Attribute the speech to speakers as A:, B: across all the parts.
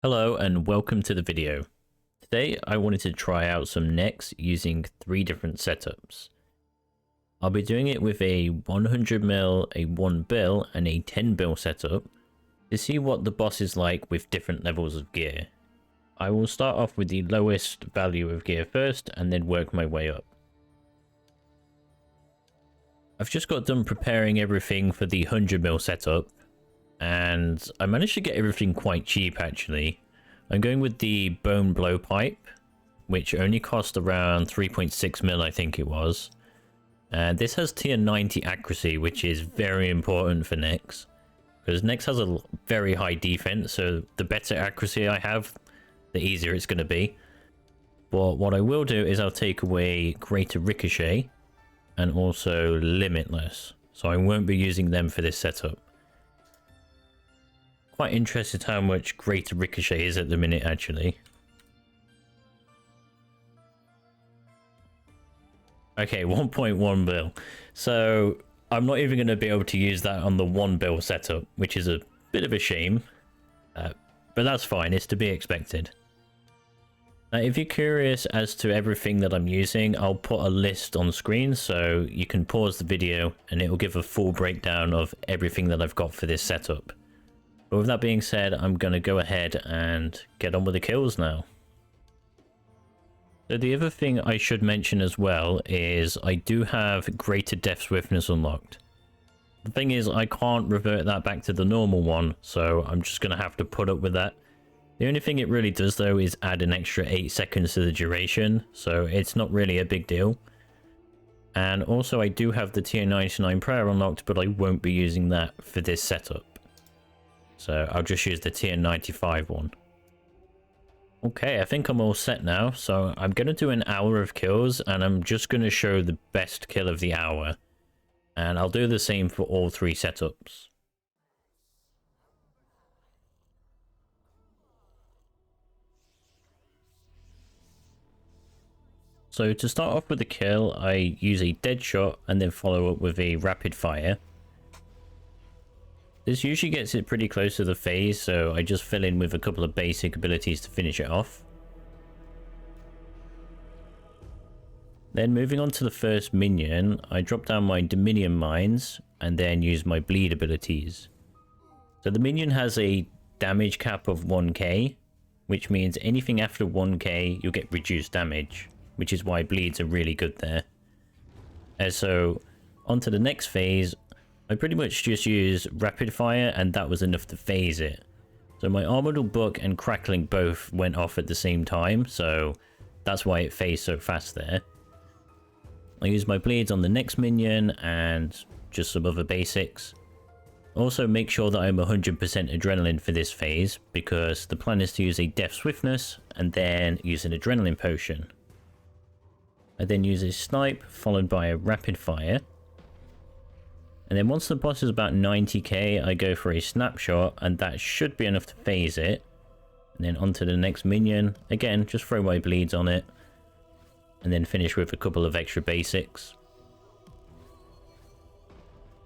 A: Hello and welcome to the video. Today I wanted to try out some Nex using 3 different setups. I'll be doing it with a 100ml, a 1 bil and a 10 bil setup to see what the boss is like with different levels of gear. I will start off with the lowest value of gear first and then work my way up. I've just got done preparing everything for the 100ml setup, and I managed to get everything quite cheap actually. I'm going with the bone blowpipe, which only cost around 3.6 mil I think it was. And this has tier 90 accuracy, which is very important for Nex, because Nex has a very high defense, so the better accuracy I have, the easier it's going to be. But what I will do is I'll take away greater ricochet and also limitless, so I won't be using them for this setup. Quite interested how much greater ricochet is at the minute actually. Okay, 1.1 bil. So I'm not even going to be able to use that on the 1 bil setup, which is a bit of a shame. But that's fine, it's to be expected. Now, if you're curious as to everything that I'm using, I'll put a list on screen so you can pause the video and it will give a full breakdown of everything that I've got for this setup. But with that being said, I'm going to go ahead and get on with the kills now. So the other thing I should mention as well is I do have greater death swiftness unlocked. The thing is, I can't revert that back to the normal one, so I'm just going to have to put up with that. The only thing it really does though is add an extra 8 seconds to the duration, so it's not really a big deal. And also I do have the tier 99 prayer unlocked, but I won't be using that for this setup. So I'll just use the tier 95 one. Okay, I think I'm all set now. So I'm going to do an hour of kills and I'm just going to show the best kill of the hour. And I'll do the same for all 3 setups. So to start off with the kill, I use a dead shot and then follow up with a rapid fire. This usually gets it pretty close to the phase, so I just fill in with a couple of basic abilities to finish it off. Then moving on to the first minion, I drop down my Dominion Mines and then use my bleed abilities. So the minion has a damage cap of 1k, which means anything after 1k you'll get reduced damage, which is why bleeds are really good there. And so onto the next phase, I pretty much just used rapid fire and that was enough to phase it. So my armored book and crackling both went off at the same time, so that's why it phased so fast there. I used my bleeds on the next minion and just some other basics. Also make sure that I'm 100% adrenaline for this phase, because the plan is to use a death swiftness and then use an adrenaline potion. I then use a snipe followed by a rapid fire. And then once the boss is about 90k, I go for a snapshot, and that should be enough to phase it. And then onto the next minion. Again, just throw my bleeds on it. And then finish with a couple of extra basics.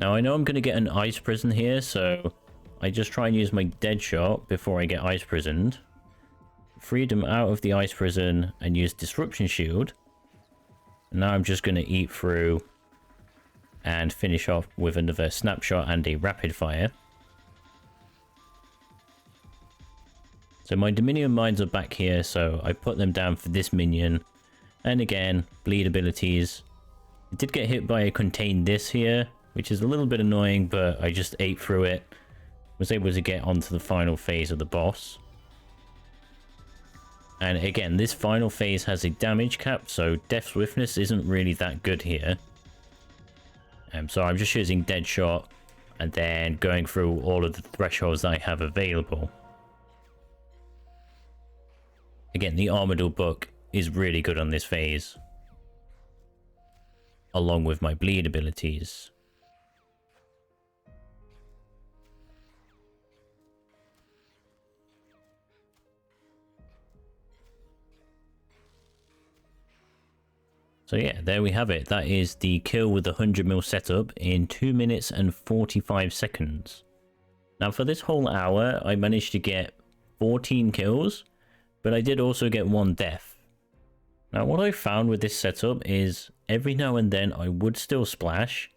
A: Now I know I'm going to get an ice prison here, so I just try and use my dead shot before I get ice prisoned. Freedom out of the ice prison and use disruption shield. And now I'm just going to eat through and finish off with another snapshot and a rapid fire. So my Dominion Mines are back here, so I put them down for this minion. And again, bleed abilities. I did get hit by a contained this here, which is a little bit annoying, but I just ate through it. Was able to get onto the final phase of the boss. And again, this final phase has a damage cap, so death swiftness isn't really that good here. So I'm just using dead shot and then going through all of the thresholds I have available. Again, the armored book is really good on this phase, along with my bleed abilities. So yeah, there we have it. That is the kill with the 100ml setup in 2 minutes and 45 seconds. Now for this whole hour, I managed to get 14 kills, but I did also get 1 death. Now what I found with this setup is every now and then I would still splash,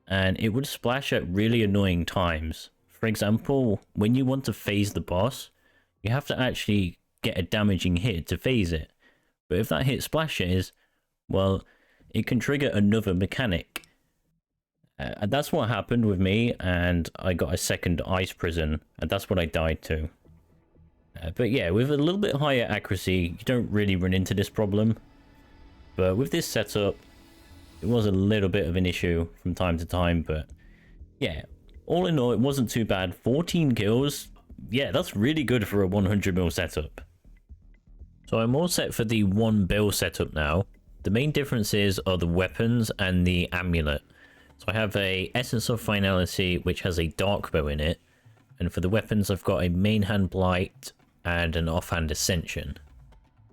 A: and it would splash at really annoying times. For example, when you want to phase the boss, you have to actually get a damaging hit to phase it. But if that hit splashes, well, it can trigger another mechanic. And that's what happened with me, and I got a second ice prison, and that's what I died to. But yeah, with a little bit higher accuracy, you don't really run into this problem. But with this setup, it was a little bit of an issue from time to time, but yeah, all in all, it wasn't too bad. 14 kills, yeah, that's really good for a 100mm setup. So I'm all set for the 1 bill setup now. The main differences are the weapons and the amulet. So I have a Essence of Finality, which has a dark bow in it, and for the weapons I've got a main hand blight and an offhand ascension.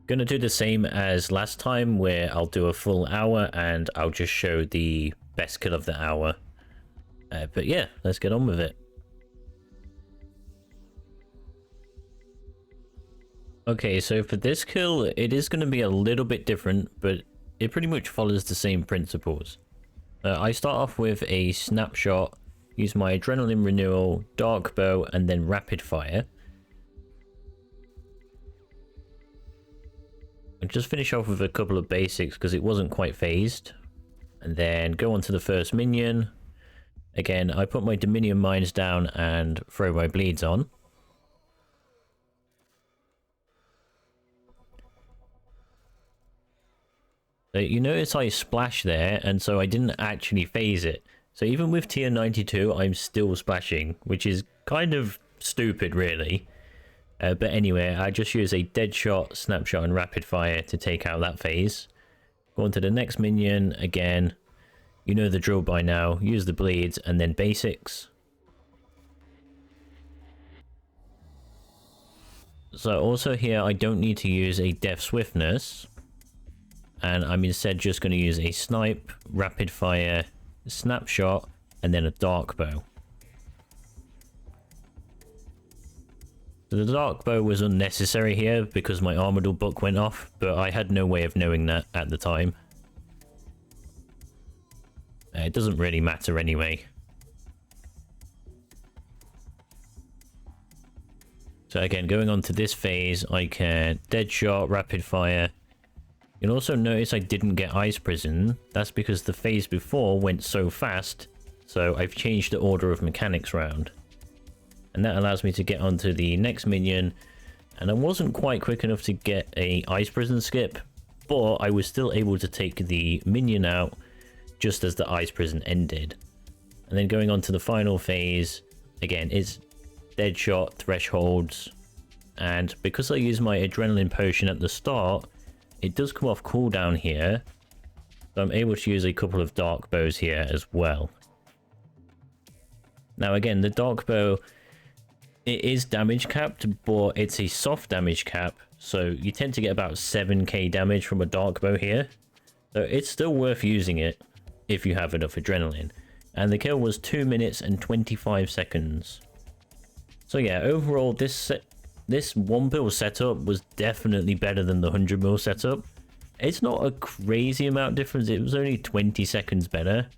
A: Gonna do the same as last time, where I'll do a full hour and I'll just show the best kill of the hour. But yeah, let's get on with it. Okay, so for this kill, it is going to be a little bit different, but it pretty much follows the same principles. I start off with a snapshot, use my adrenaline renewal, dark bow, and then rapid fire. And just finish off with a couple of basics because it wasn't quite phased. And then go on to the first minion. Again, I put my Dominion mines down and throw my bleeds on. So you notice I splash there, and so I didn't actually phase it. So even with tier 92, I'm still splashing, which is kind of stupid, really. But anyway, I just use a dead shot, snapshot, and rapid fire to take out that phase. Go on to the next minion again. You know the drill by now. Use the bleeds and then basics. So also here, I don't need to use a death swiftness. And I'm instead just going to use a snipe, rapid fire, snapshot, and then a dark bow. So the dark bow was unnecessary here because my armador book went off, but I had no way of knowing that at the time. It doesn't really matter anyway. So again, going on to this phase, I can dead shot, rapid fire. You'll also notice I didn't get ice prison. That's because the phase before went so fast, so I've changed the order of mechanics round. And that allows me to get onto the next minion, and I wasn't quite quick enough to get a ice prison skip, but I was still able to take the minion out just as the ice prison ended. And then going on to the final phase, again, it's dead shot, thresholds, and because I use my adrenaline potion at the start, it does come off cooldown here, so I'm able to use a couple of dark bows here as well. Now again, the dark bow, it is damage capped, but it's a soft damage cap, so you tend to get about 7k damage from a dark bow here. So it's still worth using it if you have enough adrenaline. And the kill was 2 minutes and 25 seconds. So yeah, overall this 1 bill setup was definitely better than the 100mm setup. It's not a crazy amount difference, it was only 20 seconds better.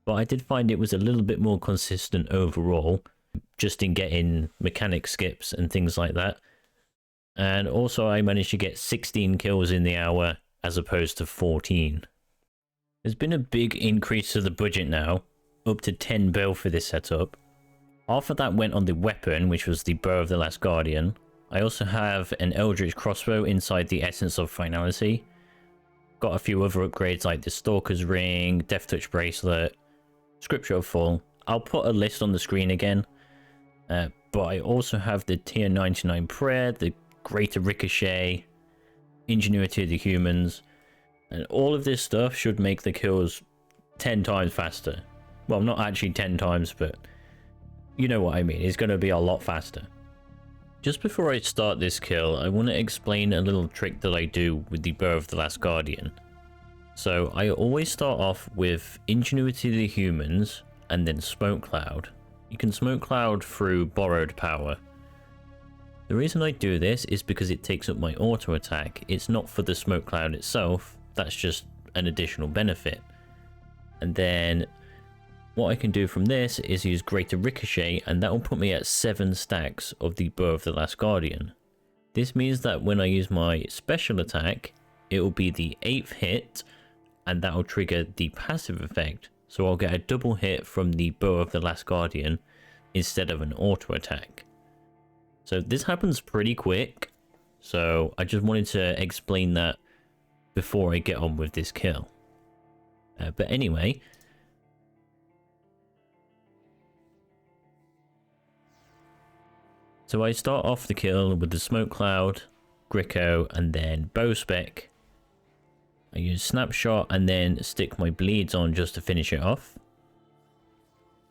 A: But I did find it was a little bit more consistent overall, just in getting mechanic skips and things like that. And also I managed to get 16 kills in the hour as opposed to 14. There's been a big increase to the budget now, up to 10 bill for this setup. Half of that went on the weapon, which was the Bow of the Last Guardian. I also have an Eldritch crossbow inside the Essence of Finality. Got a few other upgrades like the Stalker's Ring, Death Touch Bracelet, Scripture of Fall. I'll put a list on the screen again. But I also have the tier 99 Prayer, the Greater Ricochet, Ingenuity of the Humans, and all of this stuff should make the kills 10 times faster. Well, not actually 10 times, but you know what I mean. It's going to be a lot faster. Just before I start this kill, I want to explain a little trick that I do with the Bow of the Last Guardian. So I always start off with Ingenuity of the Humans and then Smoke Cloud. You can Smoke Cloud through borrowed power. The reason I do this is because it takes up my auto attack. It's not for the smoke cloud itself, that's just an additional benefit. And then what I can do from this is use greater ricochet, and that will put me at 7 stacks of the Bow of the Last Guardian. This means that when I use my special attack, it will be the 8th hit, and that will trigger the passive effect. So I'll get a double hit from the Bow of the Last Guardian instead of an auto attack. So this happens pretty quick, so I just wanted to explain that before I get on with this kill. But anyway, so I start off the kill with the smoke cloud, Gricko, and then bow spec. I use snapshot and then stick my bleeds on just to finish it off.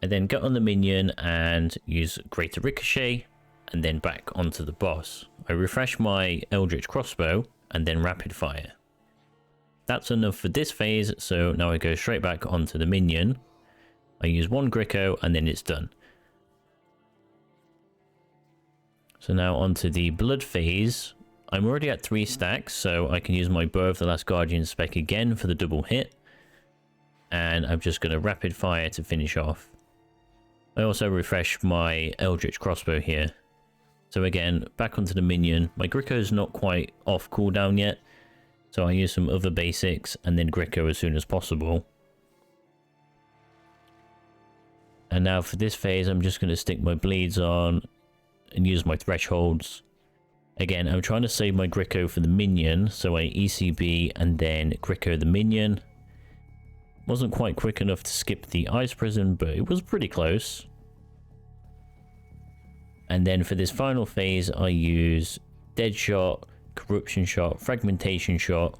A: I then get on the minion and use greater ricochet, and then back onto the boss. I refresh my Eldritch crossbow and then rapid fire. That's enough for this phase, so now I go straight back onto the minion. I use 1 Gricko and then it's done. So now onto the blood phase. I'm already at 3 stacks, so I can use my Bow of the Last Guardian spec again for the double hit. And I'm just going to rapid fire to finish off. I also refresh my Eldritch crossbow here. So again, back onto the minion. My Gricko's not quite off cooldown yet, so I use some other basics and then Gricko as soon as possible. And now for this phase, I'm just going to stick my bleeds on and use my thresholds. Again, I'm trying to save my Gricko for the minion, so I ECB and then Gricko the minion. Wasn't quite quick enough to skip the ice prison, but it was pretty close. And then for this final phase, I use Dead Shot, Corruption Shot, Fragmentation Shot,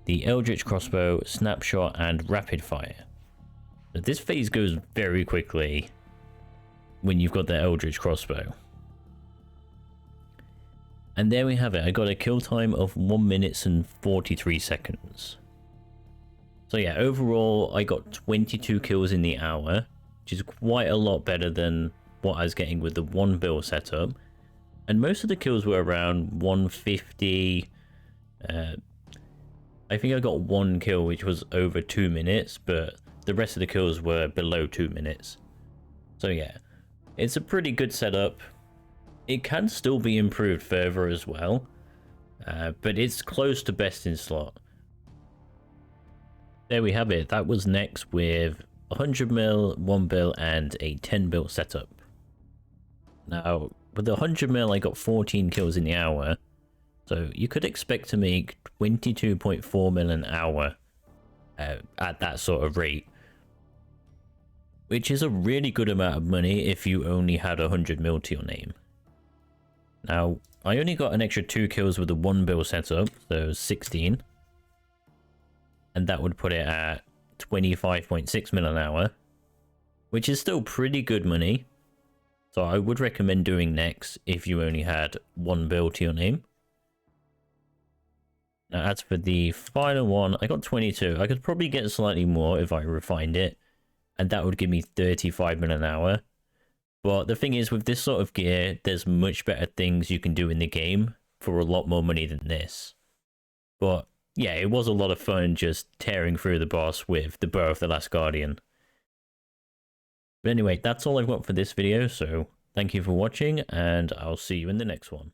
A: the Eldritch Crossbow, Snapshot, and Rapid Fire. But this phase goes very quickly when you've got the Eldritch Crossbow. And there we have it. I got a kill time of 1 minute and 43 seconds. So yeah, overall, I got 22 kills in the hour, which is quite a lot better than what I was getting with the 1 build setup. And most of the kills were around 150. I think I got 1 kill, which was over 2 minutes, but the rest of the kills were below 2 minutes. So yeah, it's a pretty good setup. It can still be improved further as well, but it's close to best in slot. There we have it. That was Nex with 100 mil, 1 bill, and a 10 bill setup. Now, with the 100 mil, I got 14 kills in the hour, so you could expect to make 22.4 mil an hour at that sort of rate, which is a really good amount of money if you only had 100 mil to your name. Now, I only got an extra 2 kills with the 1 bill setup, so 16. And that would put it at 25.6 mil an hour, which is still pretty good money. So I would recommend doing Nex if you only had 1 bill to your name. Now, as for the final one, I got 22. I could probably get slightly more if I refined it, and that would give me 35 mil an hour. But the thing is, with this sort of gear, there's much better things you can do in the game for a lot more money than this. But yeah, it was a lot of fun just tearing through the boss with the Bow of the Last Guardian. But anyway, that's all I've got for this video, so thank you for watching, and I'll see you in the next one.